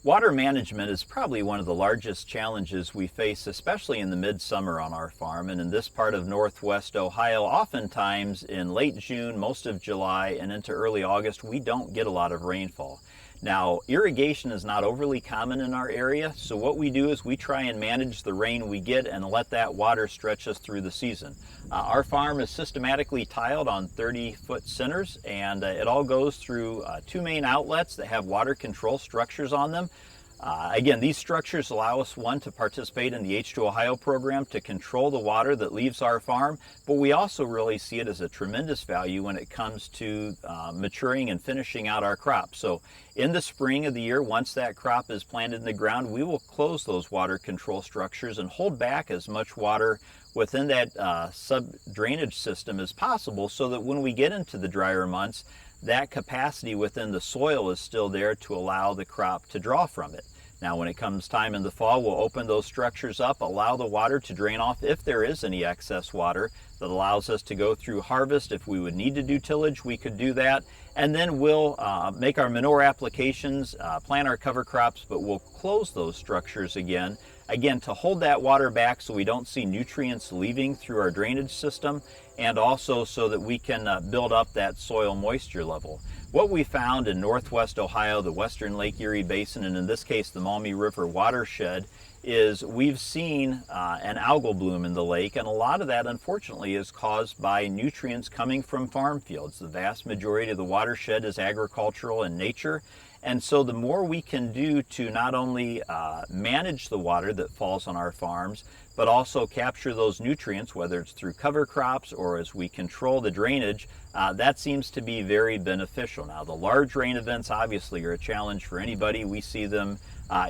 Water management is probably one of the largest challenges we face, especially in the midsummer on our farm. And in this part of Northwest Ohio, oftentimes in late June, most of July, and into early August, we don't get a lot of rainfall. Now, irrigation is not overly common in our area, so what we do is we try and manage the rain we get and let that water stretch us through the season. Our farm is systematically tiled on 30-foot centers, and it all goes through two main outlets that have water control structures on them. Again, these structures allow us, one, to participate in the H2 Ohio program to control the water that leaves our farm, but we also really see it as a tremendous value when it comes to maturing and finishing out our crop. So in the spring of the year, once that crop is planted in the ground, we will close those water control structures and hold back as much water within that sub-drainage system as possible, so that when we get into the drier months, that capacity within the soil is still there to allow the crop to draw from it. Now, when it comes time in the fall, we'll open those structures up, allow the water to drain off if there is any excess water that allows us to go through harvest. If we would need to do tillage, we could do that. And then we'll make our manure applications, plant our cover crops, but we'll close those structures again to hold that water back so we don't see nutrients leaving through our drainage system, and also so that we can build up that soil moisture level. What we found in Northwest Ohio, the Western Lake Erie Basin, and in this case the Maumee River watershed, is we've seen an algal bloom in the lake, and a lot of that unfortunately is caused by nutrients coming from farm fields. The vast majority of the watershed is agricultural in nature, and so the more we can do to not only manage the water that falls on our farms, but also capture those nutrients, whether it's through cover crops or as we control the drainage, that seems to be very beneficial. Now, the large rain events obviously are a challenge for anybody. We see them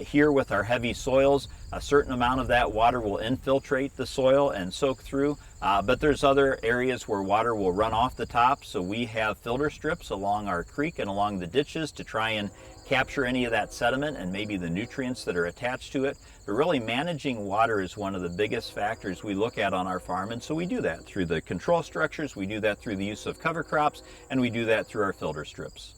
here with our heavy soils. A certain amount of that water will infiltrate the soil and soak through, but there's other areas where water will run off the top, so we have filter strips along our creek and along the ditches to try and capture any of that sediment and maybe the nutrients that are attached to it. But really, managing water is one of the biggest factors we look at on our farm, and so we do that through the control structures, we do that through the use of cover crops, and we do that through our filter strips.